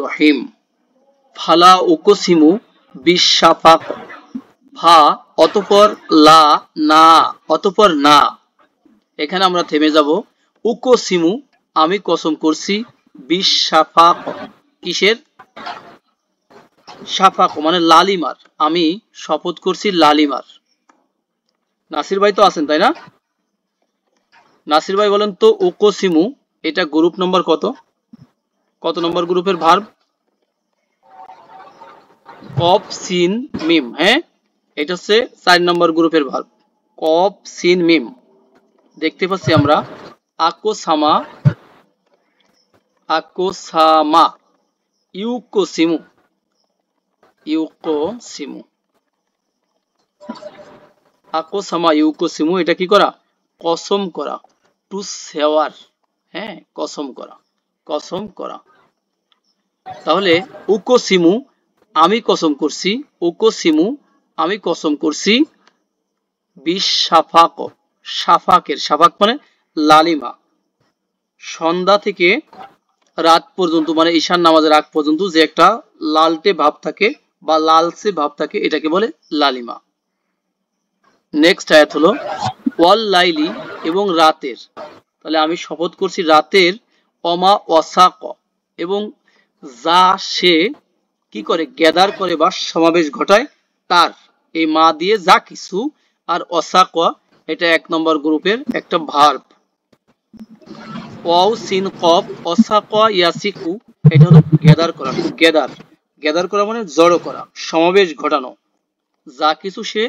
রহিম। ফালা উকসিমু বিশাফাক। ফা অতঃপর লা না অতঃপর না। এখানে আমরা থেমে যাব। উকসিমু আমি কসম করছি, বিশাফাক কিসের? শাফাক মানে লালিমার। আমি শপথ করছি লালিমার। নাসির ভাই তো আছেন তাই না? নাসির ভাই বলেন তো উকসিমু এটা গ্রুপ নম্বর কত? কত নম্বর গ্রুপের ভার্ব? কফ সিন মিম। হ্যাঁ, এটা হচ্ছে 4 নম্বর গ্রুপের ভার্ব। কফ সিন মিম। দেখতে পাচ্ছি আমরা আকোসামা, আকোসামা, ইউকোসিমু, ইউকোসিমু, আকোসামা ইউকোসিমু এটা কি করা? কসম করা। টু সেওয়ার। হ্যাঁ, কসম করা, কসম করা। তাহলে উকোসিমু আমি কসম করছি, উকোসিমু আমি কসম করছি, বিশাফাক শাফাকের, শাফাক মানে লালিমা, সন্ধ্যা থেকে রাত পর্যন্ত মানে ঈশান নামাজের আগ পর্যন্ত যে একটা লালটে ভাব থাকে বা লালচে ভাব থাকে এটাকে বলে লালিমা। নেক্সট আয়াত হলো ওয়াল লাইলি এবং রাতের। তাহলে আমি শপথ করছি রাতের, অমা ওয়াসাক এবং যা সে কি করে? গ্যাদার করে বা সমাবেশ ঘটায় তার। এই মা দিয়ে যা কিছু, আর ওয়াসাক এটা 1 নম্বর গ্রুপের একটা ভার্ব। ওয়াও সিন কফ ওয়াসাক ইয়াসিকু এটা হলো গ্যাদার করা, টু গ্যাদার। গ্যাদার করা মানে জড়ো করা, সমাবেশ ঘটানো। যা কিছু সে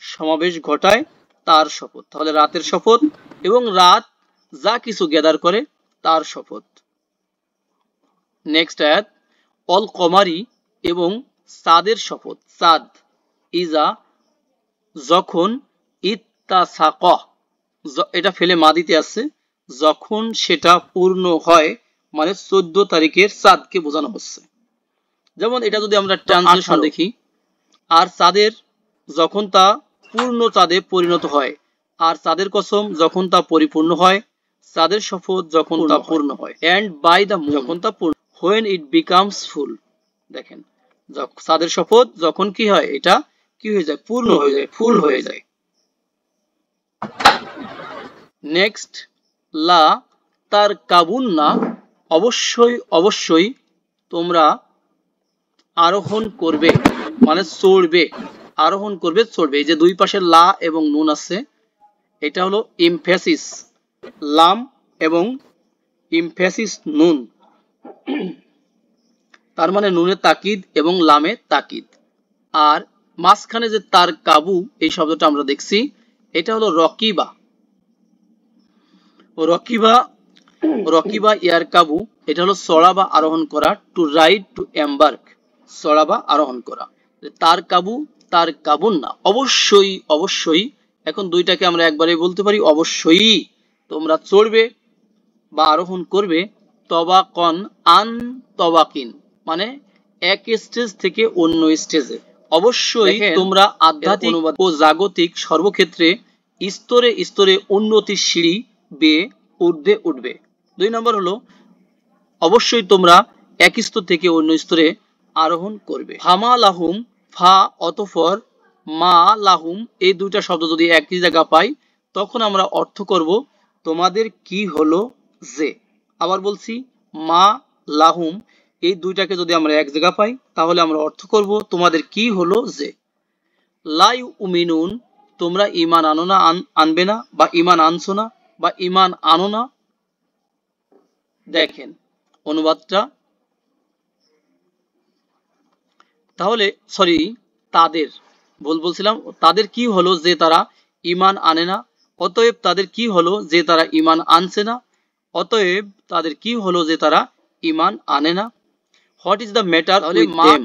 সমাবেশ ঘটায় তার শপথ। তাহলে রাতের শপথ এবং রাত যা কিছু গ্যাদার করে তার শপথ। নেক্সট আয়াত অল কমারি এবং চাঁদের শপথ। চাঁদ ইজা যখন, ইত্তাসাক এটা ফেলে মাদিতে আছে, যখন সেটা পূর্ণ হয় মানে 14 তারিখের চাঁদকে বোঝানো হচ্ছে। যেমন এটা যদি আমরা ট্রান্সলেশন দেখি, আর চাঁদের যখন তা পূর্ণ চাঁদে পরিণত হয়, আর চাঁদের কসম যখন তা পরিপূর্ণ হয়, চাঁদের শপথ যখন তা পূর্ণ হয়, এন্ড বাই দ্য মুন যখন তা পূর্ণ, হোয়েন ইট বিকামস ফুল। দেখেন চাঁদের শপথ যখন কি হয়, এটা কি হয়ে যায়? পূর্ণ হয়ে যায়, ফুল হয়ে যায়। নেক্সট লা তার কাবুন না অবশ্যই অবশ্যই তোমরা আরোহণ করবে মানে চড়বে, আরোহণ করবে চড়বে। এই যে দুই পাশে লা এবং নুন আছে, এটা হলো ইমফেসিস, লাম এবং ইমফেসিস নুন, তার মানে নুনে তাকিদ এবং লামে তাকিদ। আর মাঝখানে যে তার কাবু এই শব্দটা আমরা দেখছি, এটা হলো রকিবা। রকিবা, রকিবা ইয়ার কাবু এটা হলো চড়া বা আরোহণ করা, টু রাইড টু এম্বার্ক, চড়া বা আরোহণ করা। তার কাবু, তার কাবুন না অবশ্যই অবশ্যই। এখন দুইটাকে আমরা একবারে বলতে পারি, অবশ্যই তোমরা চড়বে বা আরোহণ করবে। তবাকন আন তবাকিন মানে এক স্টেজ থেকে অন্য স্টেজে। অবশ্যই তোমরা আধ্যাত্মিক ও জাগতিক সর্বক্ষেত্রে স্তরে স্তরে উন্নতির সিঁড়ি বেয়ে ঊর্ধ্বে উঠবে। 2 নম্বর হলো অবশ্যই তোমরা এক স্তর থেকে অন্য স্তরে আরোহণ করবে। ফামা লাহুম, ফা অতঃপর, মা লাহুম এই দুইটা শব্দ যদি একই জায়গা পাই তখন আমরা অর্থ করব তোমাদের কি হলো যে। আবার বলছি, মা লাহুম এই দুইটাকে যদি আমরা এক জায়গা পাই তাহলে আমরা অর্থ করব তোমাদের কি হলো যে। লা ইউমিনুন তোমরা ঈমান আনো না, আনবে না, বা ঈমান আনছো না, বা ঈমান আনো না। দেখেন অনুবাদটা, তাহলে সরি তাদের ভুল বলছিলাম। তাদের কি হলো যে তারা ঈমান আনে না, অতএব তাদের কি হলো যে তারা ঈমান আনছে না, অতএব তাদের কি হলো যে তারা ঈমান আনে না। What is the matter with them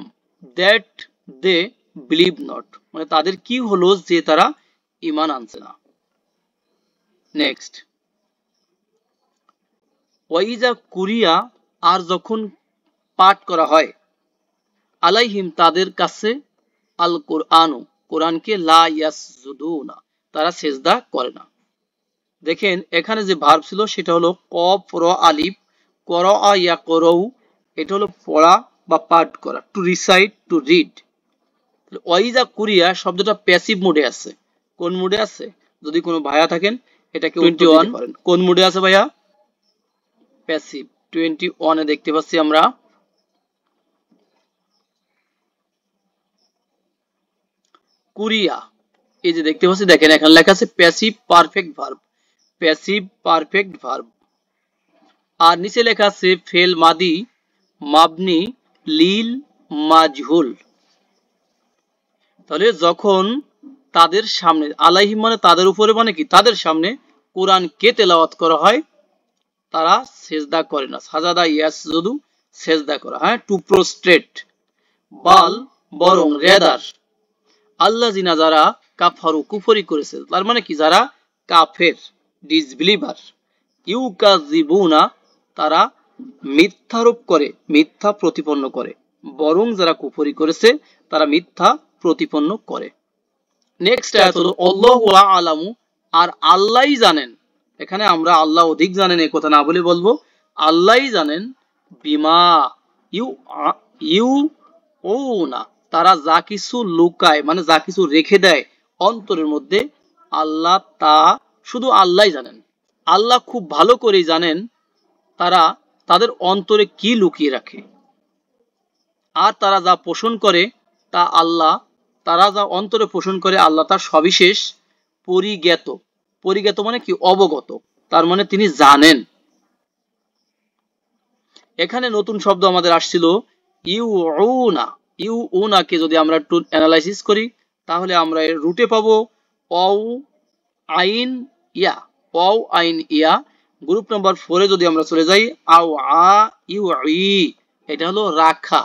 that they believe not মানে তাদের কি হলো যে তারা ঈমান আনছে না। নেক্সট ওয়াইজা কুরিয়া আর যখন পাঠ করা হয়, আলাইহিম তাদের কাছে, আল কোরআনু কোরআনকে, লা ইয়াসজুদুনা তারা সেজদা করে না। দেখেন এখানে যে ভার্ব ছিল সেটা হলো কফ র আলিফ, করা ইয়াকরাউ এটা হলো পড়া বা পাঠ করা, টু রিসাইট, টু রিড। ওয়াইজা কুরিয়া শব্দটা প্যাসিভ মোডে আছে। কোন মোডে আছে? যদি কোনো ভাইয়া থাকেন এটাকে 21 করেন। কোন মোডে আছে ভাইয়া? প্যাসিভ। 21 এ দেখতে পাচ্ছি আমরা। কুরিয়া, এই যে দেখতে পাচ্ছি, দেখেন এখানে লেখা আছে passive perfect verb, passive perfect verb. আর নিচে লেখা আছে ফেল মাদি মাবনি লিল মাজহুল। তাহলে যখন তাদের সামনে, আলাইহিম মানে তাদের উপরে, মানে কি তাদের সামনে কোরআন কে তেলাওয়াত করা হয়, তারা সেজদা করে না। সাজাদা ইয়াসজুদু, সেজদা করা, হ্যাঁ, টু প্রোস্ট্রেট। বাল বরং, রেদার, আল্লাযিনা যারা কাফারু কুফরি করেছে, তার মানে কি যারা কাফের, ডিসবিলিভার। ইউকাযিবুনা, তারা মিথ্যারোপ করে, মিথ্যা প্রতিপন্ন করে। বরং যারা কুফরি করেছে তারা মিথ্যা প্রতিপন্ন করে। নেক্সট আয়াত হলো আল্লাহু আ'লামু, আর আল্লাহই জানেন। এখানে আমরা আল্লাহ অধিক জানেন এই কথা না বলে বলবো আল্লাহই জানেন। বিমা ইউউনা, তারা যা কিছু লুকায়, মানে যা কিছু রেখে দেয় অন্তরের মধ্যে, আল্লাহ তা শুধু আল্লাহই জানেন। আল্লাহ খুব ভালো করেই জানেন তারা তাদের অন্তরে কি লুকিয়ে রাখে। আর তারা যা পোষণ করে তা আল্লাহ, তারা যা অন্তরে পোষণ করে আল্লাহ তার সবিশেষ পরিজ্ঞাত। পরিজ্ঞাত মানে কি? অবগত। তার মানে তিনি জানেন। এখানে নতুন শব্দ আমাদের আসছিল ইউউনা। ইউউনাকে যদি আমরা একটু অ্যানালাইসিস করি তাহলে আমরা এর রুটে পাবো ওয়াও আইন ইয়া, ওয়াও আইন ইয়া। গ্রুপ নাম্বার 4 এ যদি আমরা চলে যাই, আও আ ইউ ই, এটা হলো রাখা,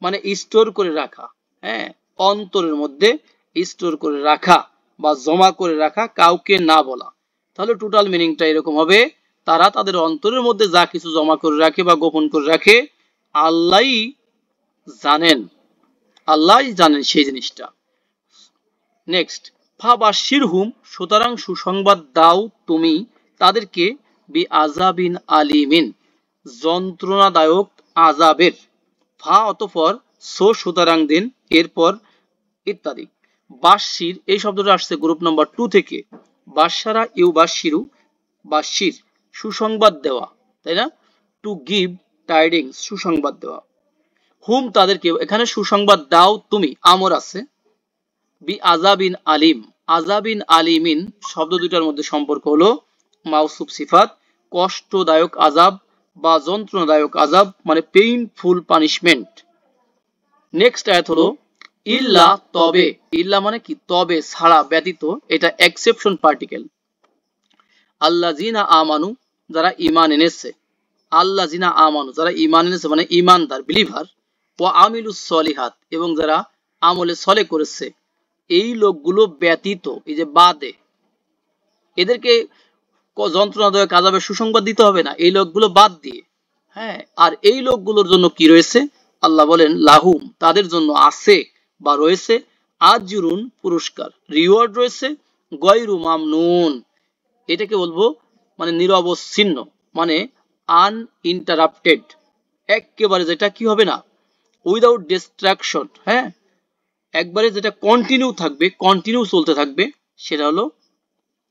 মানে স্টোর করে রাখা, হ্যাঁ, অন্তরের মধ্যে স্টোর করে রাখা বা জমা করে রাখা, কাউকে না বলা। তাহলে টোটাল মিনিংটা এরকম হবে, তারা তাদের অন্তরের মধ্যে যা কিছু জমা করে রাখে বা গোপন করে রাখে আল্লাহই জানেন, আল্লাহই জানেন সেই জিনিসটা। নেক্সট, ফাবাশিরহুম, সুতরাং সুসংবাদ দাও তুমি তাদেরকে, বি আযাবিন আলিমিন, যন্ত্রণাদায়ক আযাবের। ফা অতঃপর, সো সুতরাং দিন, এরপর ইত্যাদি। বাশির, এই শব্দটা আসছে গ্রুপ নাম্বার 2 থেকে। বাশারা ইউ বাশিরু, বাশির সুসংবাদ দেওয়া, তাই না? টু গিভ টাইডিংস, সুসংবাদ দেওয়া। হুম তাদেরকে, এখানে সুসংবাদ দাও তুমি, আমর আছে। বি আযাবিন আলিম, আযাবিন আলিমিন শব্দ দুইটার মধ্যে সম্পর্ক হলো মাউসুফ সিফাত, কষ্টদায়ক আযাব বা যন্ত্রণাদায়ক আযাব, মানে পেইনফুল পানিশমেন্ট। নেক্সট আয়াত হলো ইল্লা, তবে। ইল্লা মানে কি? তবে, ছাড়া, ব্যতীত। এটা এক্সেপশন পার্টিকেল। আল্লাযিনা আমানু, যারা ঈমান এনেছে। আল্লাযিনা আমানু, যারা ঈমান এনেছে মানে ঈমানদার, বিলিভার। ওয়া আমিলুস সলিহাত, এবং যারা আমলে সলে করেছে। এই লোকগুলো ব্যতীত, এই যে বাদে, এদেরকে যন্ত্রণাদায়ক আযাবের সুসংবাদ দিতে হবে না, এই লোকগুলো বাদ দিয়ে। হ্যাঁ, আর এই লোকগুলোর জন্য কি রয়েছে? আল্লাহ বলেন লাহুম, তাদের জন্য আছে বা রয়েছে আজরুন, পুরস্কার, রিওয়ার্ড রয়েছে, গয়রু মামনুন, এটাকে বলবো মানে নিরবচ্ছিন্ন, মানে আনইন্টারাপ্টেড, একেবারে যেটা কি হবে না, উইদাউট ডিস্ট্রাকশন, হ্যাঁ, একবারে যেটা কন্টিনিউ থাকবে, কন্টিনিউ চলতে থাকবে, সেটা হলো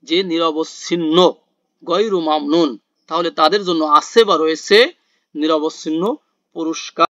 যে নিরবচ্ছিন্ন, গয়রু মামনুন। তাহলে তাদের জন্য আছে বা রয়েছে নিরবচ্ছিন্ন পুরস্কার।